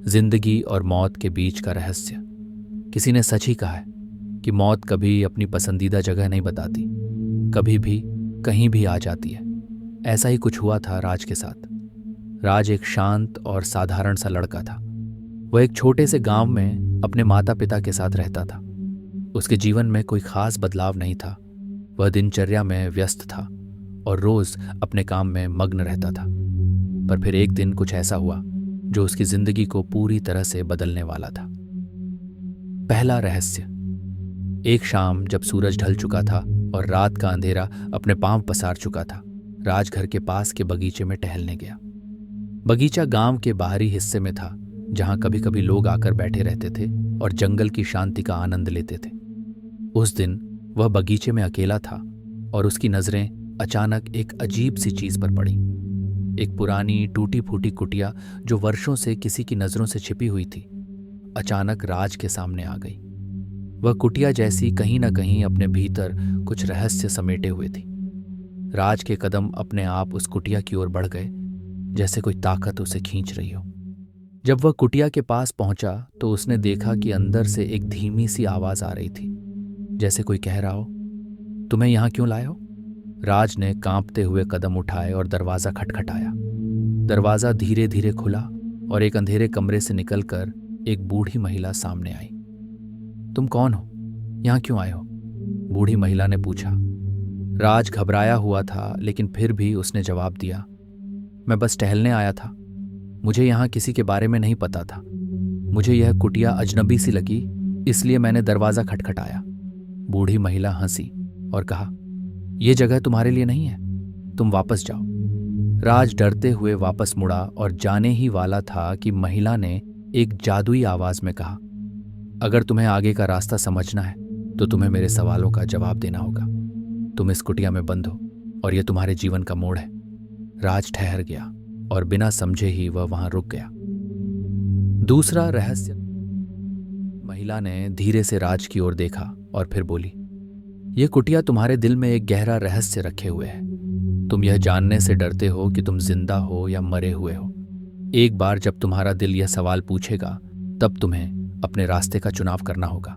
जिंदगी और मौत के बीच का रहस्य। किसी ने सच ही कहा है कि मौत कभी अपनी पसंदीदा जगह नहीं बताती, कभी भी कहीं भी आ जाती है। ऐसा ही कुछ हुआ था राज के साथ। राज एक शांत और साधारण सा लड़का था। वह एक छोटे से गांव में अपने माता पिता के साथ रहता था। उसके जीवन में कोई खास बदलाव नहीं था। वह दिनचर्या में व्यस्त था और रोज अपने काम में मग्न रहता था। पर फिर एक दिन कुछ ऐसा हुआ जो उसकी जिंदगी को पूरी तरह से बदलने वाला था। पहला रहस्य। एक शाम जब सूरज ढल चुका था और रात का अंधेरा अपने पांव पसार चुका था, राज घर के पास के बगीचे में टहलने गया। बगीचा गांव के बाहरी हिस्से में था, जहां कभी कभी लोग आकर बैठे रहते थे और जंगल की शांति का आनंद लेते थे। उस दिन वह बगीचे में अकेला था और उसकी नजरें अचानक एक अजीब सी चीज पर पड़ी। एक पुरानी टूटी फूटी कुटिया जो वर्षों से किसी की नजरों से छिपी हुई थी, अचानक राज के सामने आ गई। वह कुटिया जैसी कहीं ना कहीं अपने भीतर कुछ रहस्य समेटे हुए थी। राज के कदम अपने आप उस कुटिया की ओर बढ़ गए, जैसे कोई ताकत उसे खींच रही हो। जब वह कुटिया के पास पहुंचा तो उसने देखा कि अंदर से एक धीमी सी आवाज आ रही थी, जैसे कोई कह रहा हो, तुम्हें यहां क्यों लाए हो? राज ने कांपते हुए कदम उठाए और दरवाजा खटखटाया। दरवाजा धीरे धीरे खुला और एक अंधेरे कमरे से निकलकर एक बूढ़ी महिला सामने आई। तुम कौन हो? यहां क्यों आए हो? बूढ़ी महिला ने पूछा। राज घबराया हुआ था, लेकिन फिर भी उसने जवाब दिया, मैं बस टहलने आया था। मुझे यहाँ किसी के बारे में नहीं पता था। मुझे यह कुटिया अजनबी सी लगी, इसलिए मैंने दरवाजा खटखटाया। बूढ़ी महिला हंसी और कहा, यह जगह तुम्हारे लिए नहीं है, तुम वापस जाओ। राज डरते हुए वापस मुड़ा और जाने ही वाला था कि महिला ने एक जादुई आवाज में कहा, अगर तुम्हें आगे का रास्ता समझना है तो तुम्हें मेरे सवालों का जवाब देना होगा। तुम इस कुटिया में बंद हो और यह तुम्हारे जीवन का मोड़ है। राज ठहर गया और बिना समझे ही वह वहां रुक गया। दूसरा रहस्य। महिला ने धीरे से राज की ओर देखा और फिर बोली, यह कुटिया तुम्हारे दिल में एक गहरा रहस्य रखे हुए है। तुम यह जानने से डरते हो कि तुम जिंदा हो या मरे हुए हो। एक बार जब तुम्हारा दिल यह सवाल पूछेगा, तब तुम्हें अपने रास्ते का चुनाव करना होगा।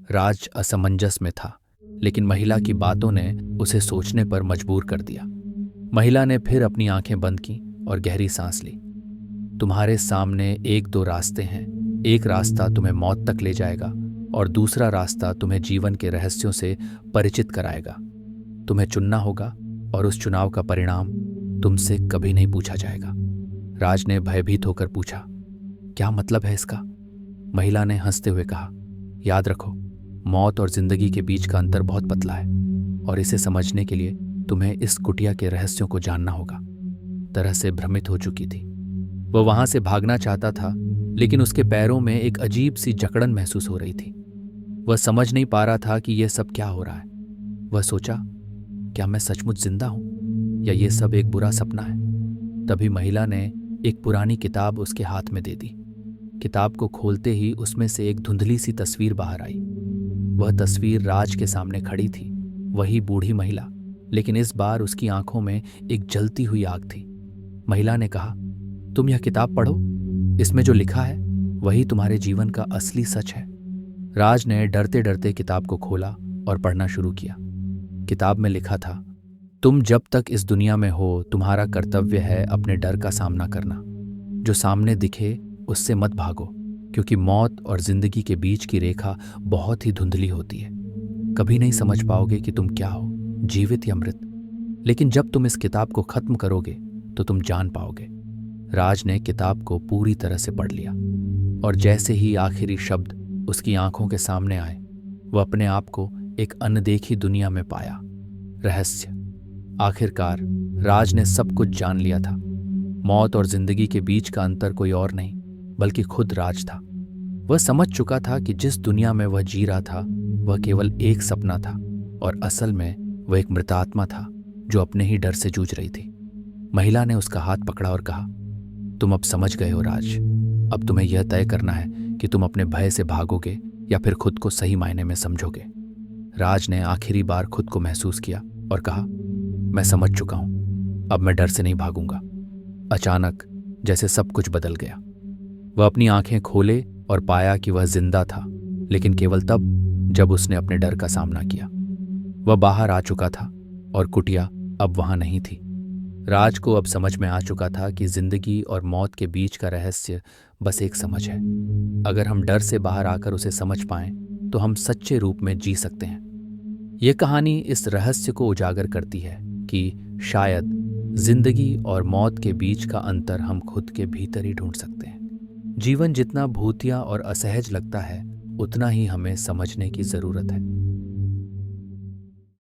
राज असमंजस में था, लेकिन महिला की बातों ने उसे सोचने पर मजबूर कर दिया। महिला ने फिर अपनी आंखें बंद की और गहरी सांस ली। तुम्हारे सामने एक दो रास्ते हैं। एक रास्ता तुम्हें मौत तक ले जाएगा और दूसरा रास्ता तुम्हें जीवन के रहस्यों से परिचित कराएगा। तुम्हें चुनना होगा और उस चुनाव का परिणाम तुमसे कभी नहीं पूछा जाएगा। राज ने भयभीत होकर पूछा, क्या मतलब है इसका? महिला ने हंसते हुए कहा, याद रखो, मौत और जिंदगी के बीच का अंतर बहुत पतला है और इसे समझने के लिए तुम्हें इस कुटिया के रहस्यों को जानना होगा। तरह से भ्रमित हो चुकी थी। वह वहां से भागना चाहता था, लेकिन उसके पैरों में एक अजीब सी जकड़न महसूस हो रही थी। वह समझ नहीं पा रहा था कि यह सब क्या हो रहा है। वह सोचा, क्या मैं सचमुच जिंदा हूं या यह सब एक बुरा सपना है? तभी महिला ने एक पुरानी किताब उसके हाथ में दे दी। किताब को खोलते ही उसमें से एक धुंधली सी तस्वीर बाहर आई। वह तस्वीर राज के सामने खड़ी थी, वही बूढ़ी महिला, लेकिन इस बार उसकी आंखों में एक जलती हुई आग थी। महिला ने कहा, तुम यह किताब पढ़ो, इसमें जो लिखा है वही तुम्हारे जीवन का असली सच है। राज ने डरते डरते किताब को खोला और पढ़ना शुरू किया। किताब में लिखा था, तुम जब तक इस दुनिया में हो, तुम्हारा कर्तव्य है अपने डर का सामना करना। जो सामने दिखे उससे मत भागो, क्योंकि मौत और जिंदगी के बीच की रेखा बहुत ही धुंधली होती है। कभी नहीं समझ पाओगे कि तुम क्या हो, जीवित या मृत। लेकिन जब तुम इस किताब को खत्म करोगे तो तुम जान पाओगे। राज ने किताब को पूरी तरह से पढ़ लिया और जैसे ही आखिरी शब्द उसकी आंखों के सामने आए, वह अपने आप को एक अनदेखी दुनिया में पाया। रहस्य। आखिरकार राज ने सब कुछ जान लिया था। मौत और जिंदगी के बीच का अंतर कोई और नहीं बल्कि खुद राज था। वह समझ चुका था कि जिस दुनिया में वह जी रहा था वह केवल एक सपना था और असल में वह एक मृतात्मा था जो अपने ही डर से जूझ रही थी। महिला ने उसका हाथ पकड़ा और कहा, तुम अब समझ गए हो राज। अब तुम्हें यह तय करना है कि तुम अपने भय से भागोगे या फिर खुद को सही मायने में समझोगे। राज ने आखिरी बार खुद को महसूस किया और कहा, मैं समझ चुका हूं, अब मैं डर से नहीं भागूंगा। अचानक जैसे सब कुछ बदल गया। वह अपनी आंखें खोले और पाया कि वह जिंदा था, लेकिन केवल तब जब उसने अपने डर का सामना किया। वह बाहर आ चुका था और कुटिया अब वहां नहीं थी। राज को अब समझ में आ चुका था कि जिंदगी और मौत के बीच का रहस्य बस एक समझ है। अगर हम डर से बाहर आकर उसे समझ पाएं तो हम सच्चे रूप में जी सकते हैं। यह कहानी इस रहस्य को उजागर करती है कि शायद जिंदगी और मौत के बीच का अंतर हम खुद के भीतर ही ढूंढ सकते हैं। जीवन जितना भूतिया और असहज लगता है, उतना ही हमें समझने की जरूरत है।